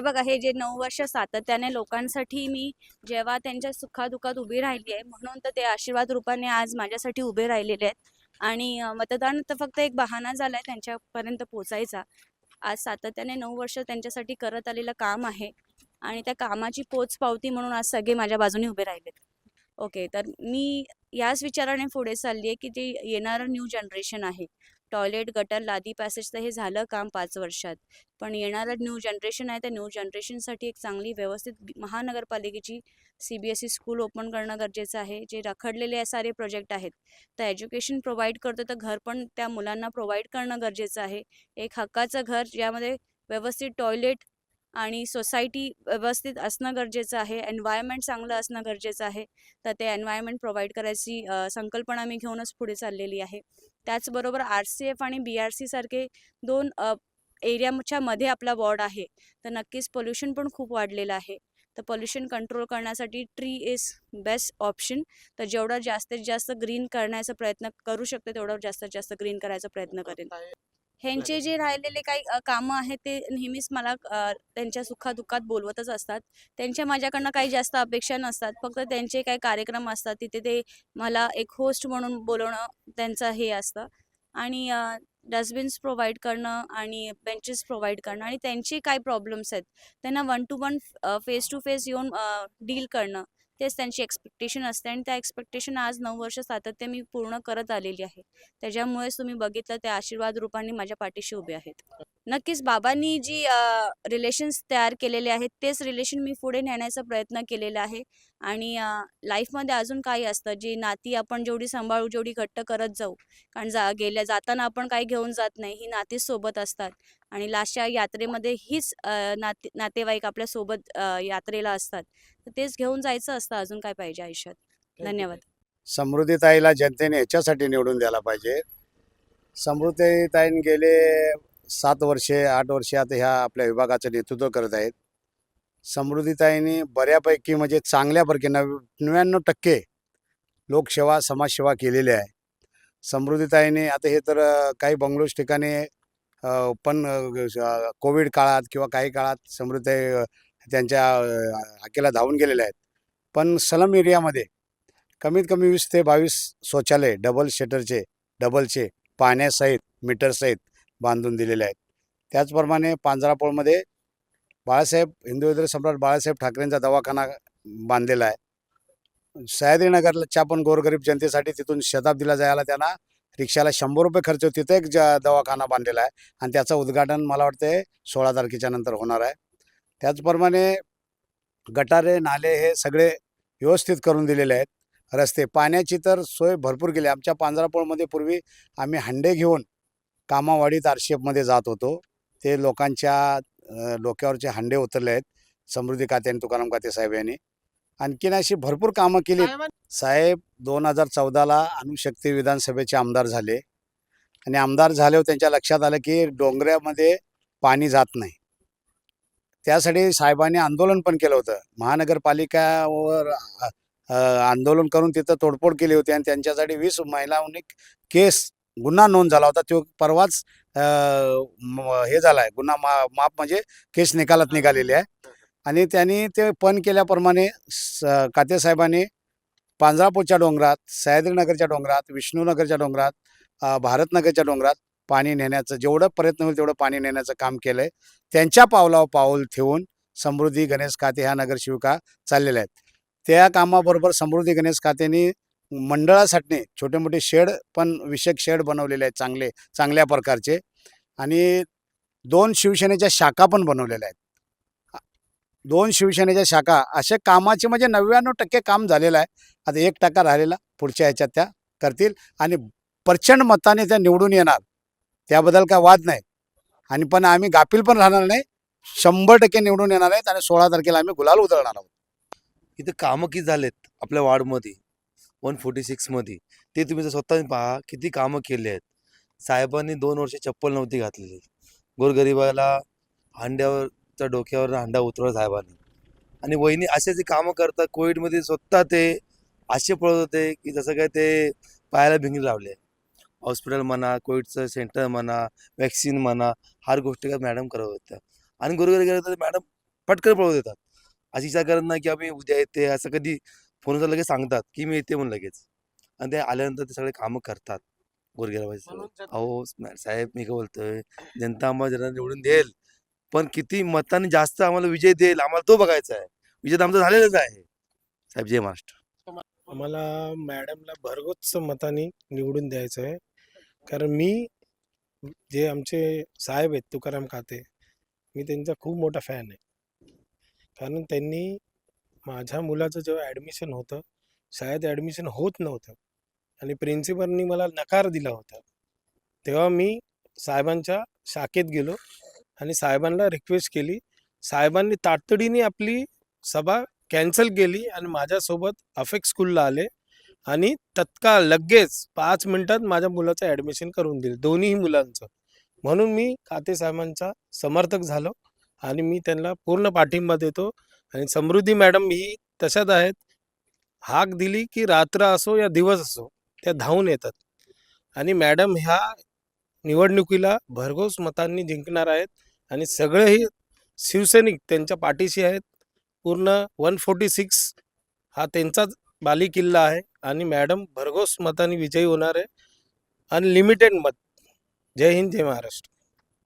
बघा, हे जे 9 वर्ष सातत्याने लोकांसाठी मी जेव्हा त्यांच्या सुखादुखात उभी राहिली आहे, म्हणून तर ते आशीर्वाद रूपाने आज माझ्यासाठी उभे राहिलेले आहेत. आणि मतदान तर फक्त एक बहाणा झालाय त्यांच्यापर्यंत पोचायचा. आज सातत्याने 9 वर्ष त्यांच्यासाठी करत आलेलं काम आहे आणि त्या कामाची पोचपावती म्हणून आज सगळे माझ्या बाजूने उभे राहिलेत. ओके, तर मी याच विचाराने पुढे चालली आहे की जे येणारं न्यू जनरेशन आहे, टॉयलेट, गटर, लादी, पॅसेज तर हे झालं काम 5 वर्षात. पण येणारं न्यू जनरेशन आहे, त्या न्यू जनरेशनसाठी एक चांगली व्यवस्थित महानगरपालिकेची CBSE स्कूल ओपन करणं गरजेचं आहे. जे रखडलेले सारे प्रोजेक्ट आहेत, तर एज्युकेशन प्रोव्हाइड करतो तर घर पण त्या मुलांना प्रोव्हाइड करणं गरजेचं आहे. एक हक्काचं घर ज्यामध्ये व्यवस्थित टॉयलेट आणि सोसायटी व्यवस्थित असणं गरजेचं आहे. एन्व्हायरमेंट चांगलं असणं गरजेचं आहे. तर ते एन्व्हायरमेंट प्रोव्हाइड करायची संकल्पना मी घेऊनच पुढे चाललेली आहे. त्याचबरोबर RCF आणि BRC सारखे 2 एरियाच्या मध्ये आपला वॉर्ड आहे, तर नक्कीच पोल्युशन पण खूप वाढलेलं आहे. तर पोल्युशन कंट्रोल करण्यासाठी ट्री इज बेस्ट ऑप्शन. तर जेवढं जास्तीत जास्त ग्रीन करण्याचा प्रयत्न करू शकते तेवढं जास्तीत जास्त ग्रीन करायचा प्रयत्न करेन. ह्यांचे जे राहिलेले काही कामं आहेत ते नेहमीच मला त्यांच्या सुखादुःखात बोलवतच असतात. त्यांच्या माझ्याकडनं काही जास्त अपेक्षा नसतात. फक्त त्यांचे काही कार्यक्रम असतात तिथे ते मला एक होस्ट म्हणून बोलवणं त्यांचं हे असतं. आणि डस्टबिन्स प्रोव्हाइड करणं आणि बेंचेस प्रोव्हाइड करणं आणि त्यांचे काय प्रॉब्लेम्स आहेत त्यांना 1 to 1 फेस टू फेस येऊन डील करणं, तेच त्यांची एक्सपेक्टेशन असते. आणि त्या एक्सपेक्टेशन आज 9 वर्ष सातत्य मी पूर्ण करत आलेली आहे. त्याच्यामुळेच तुम्ही बघितलं ते आशीर्वाद रूपाने माझ्या पाठीशी उभे आहेत. नक्कीच बाबांनी जी रिलेशन्स तयार केलेले आहेत तेच रिलेशन मी पुढे नेण्याचा प्रयत्न केलेला आहे. आणि लाईफमध्ये अजून काही असतं जी नाती आपण जेवढी सांभाळू, जेवढी घट्ट करत जाऊ, कारण जाताना आपण काही घेऊन जात नाही, ही नातीच सोबत असतात. आणि लास्टच्या यात्रेमध्ये हीच नातेवाईक आपल्या सोबत यात्रेला असतात. तर तेच घेऊन जायचं असतं. अजून काय पाहिजे आयुष्यात. धन्यवाद. समृद्धीताईला जनतेने ह्याच्यासाठी निवडून द्यायला पाहिजे. समृद्धीताईन गेले 7 वर्षे 8 वर्षे आता ह्या आपल्या विभागाचं नेतृत्व करत आहेत. समृद्धीताईंनी बऱ्यापैकी म्हणजे चांगल्यापैकी 99% लोकसेवा समाजसेवा केलेली आहे. समृद्धीताईंनी आता हे तर काही बंगलोज ठिकाणी पण कोविड काळात किंवा काही काळात समृद्धीताई त्यांच्या हाकेला धावून गेलेल्या आहेत. पण स्लम एरियामध्ये कमीत कमी 20 ते 22 शौचालय डबलचे पाण्यासहित मीटरसहित बांधून दिलेले आहेत. त्याचप्रमाणे पांजरापोळमध्ये हिंदू हृदय सम्राट बाळासाहेब ठाकरेंचा दवाखाना बांधलेला आहे. सह्याद्रीनगरच्या पण गोरगरीब जनतेसाठी तिथून शताब्दीला जायला त्यांना रिक्षाला 100 रुपये खर्च होतो. तिथे एक दवाखाना बांधलेला आहे आणि त्याचं उद्घाटन मला वाटतं 16 तारखेच्या नंतर होणार आहे. त्याचप्रमाणे गटारे नाले हे सगळे व्यवस्थित करून दिलेले आहेत. रस्ते पाण्याची तर सोय भरपूर केली. आमच्या पांजरापोळमध्ये पूर्वी आम्ही हंडे घेऊन कामावाडीत RCFमध्ये जात होतो. ते लोकांच्या डोक्यावरचे हंडे उतरले आहेत समृद्धी खात्याने, तुकाराम खाते साहेब यांनी. आणखीन अशी भरपूर कामं केली. साहेब 2014ला अणुशक्ती विधानसभेचे आमदार झाले आणि आमदार झाल्यावर त्यांच्या लक्षात आलं की डोंगरामध्ये पाणी जात नाही. त्यासाठी साहेबांनी आंदोलन पण केलं होतं. महानगरपालिकावर आंदोलन करून तिथं तोडफोड केली होती आणि त्यांच्यासाठी 20 महिलांनी गुन्हा नोंद झाला होता. तो परवाच हे झाला आहे, गुन्हा माफ म्हणजे केस निकालात निघालेली आहे. आणि त्यांनी ते पण केल्याप्रमाणे खातेसाहेबांनी पांजरापूरच्या डोंगरात, सह्याद्रीनगरच्या डोंगरात, विष्णुनगरच्या डोंगरात, भारतनगरच्या डोंगरात पाणी नेण्याचं जेवढं प्रयत्न होईल तेवढं पाणी नेण्याचं काम केलं आहे. त्यांच्या पावलावर पाऊल ठेवून समृद्धी गणेश खाते ह्या नगरसेविका चाललेल्या आहेत. त्या कामाबरोबर समृद्धी गणेश खात्याने मंडळासाठी छोटे मोठे शेड पण विषयक शेड बनवलेले आहेत चांगल्या प्रकारचे. आणि 2 शिवसेनेच्या शाखा पण बनवलेल्या आहेत. 2 शिवसेनेच्या शाखा अशा कामाचे म्हणजे 99% काम झालेलं आहे. आता 1% राहिलेला पुढच्या ह्याच्यात त्या करतील आणि प्रचंड मताने त्या निवडून येणार. त्याबद्दल काय वाद नाही. आणि पण आम्ही गाफील पण राहणार नाही. 100% निवडून येणार आहेत आणि 16 तारखेला आम्ही गुलाल उधळणार आहोत. इथे कामं किती झालेत आपल्या वार्डमध्ये 146 मध्ये, ते तुम्ही जर स्वतः पहा किती कामं केली आहेत. साहेबांनी 2 वर्ष चप्पल नव्हती घातलेली. गोरगरिबाला हांड्यावरच्या डोक्यावर हांडा उतरवला साहेबांनी. आणि वहिनी असे जे कामं करतात. कोविडमध्ये स्वतः ते असे पळत होते की जसं काय ते पायाला भिंगरी लावले. हॉस्पिटल म्हणा, कोविडचं सेंटर म्हणा, वॅक्सिन म्हणा, हर गोष्टी मॅडम करत होत्या. आणि गोरगरीब मॅडम पटकन पळवून देतात. अशी विचार करत नाही की आम्ही उद्या येते, असं कधी फोनवर लगेच सांगतात की मी येते म्हणून लगेच. आणि ते आल्यानंतर ते सगळे कामं करतात गोरगरिबाचे. अहो साहेब, मी काय बोलतोय, जनता आम्हाला जरा निवडून देईल, पण किती मतांनी जास्त आम्हाला विजय देईल, आम्हाला तो बघायचा आहे. विजय तर आमचा झालेलाच आहे. साहेब, जय महाराष्ट्र. आम्हाला मॅडमला भरघोस मताने निवडून द्यायचं आहे. कारण मी जे आमचे साहेब आहेत तुकाराम खाते, मी त्यांचा खूप मोठा फॅन आहे. कारण त्यांनी माझ्या मुलाचं जेव्हा ॲडमिशन होतं, शाळेत ॲडमिशन होत नव्हतं आणि प्रिन्सिपलनी मला नकार दिला होता. तेव्हा मी साहेबांच्या शाखेत गेलो आणि साहेबांना रिक्वेस्ट केली. साहेबांनी तातडीने आपली सभा कॅन्सल केली आणि माझ्यासोबत अफेक्स स्कूलला आले आणि तत्काळ लगेच 5 मिनिटात माझ्या मुलाचं ॲडमिशन करून दिलं, दोन्ही मुलांचं. म्हणून मी खाते साहेबांचा समर्थक झालो आणि मी त्यांना पूर्ण पाठिंबा देतो. आणि समृद्धी मॅडम ही तशाच आहेत. हाक दिली की रात्र असो या दिवस असो त्या धावून येतात. आणि मॅडम ह्या निवडणुकीला भरघोस मतांनी जिंकणार आहेत आणि सगळेही शिवसैनिक त्यांच्या पाठीशी आहेत. पूर्ण 146 हा त्यांचाच बालेकिल्ला आहे आणि मॅडम भरघोस मतांनी विजयी होणार आहे. अनलिमिटेड मत. जय हिंद, जय महाराष्ट्र.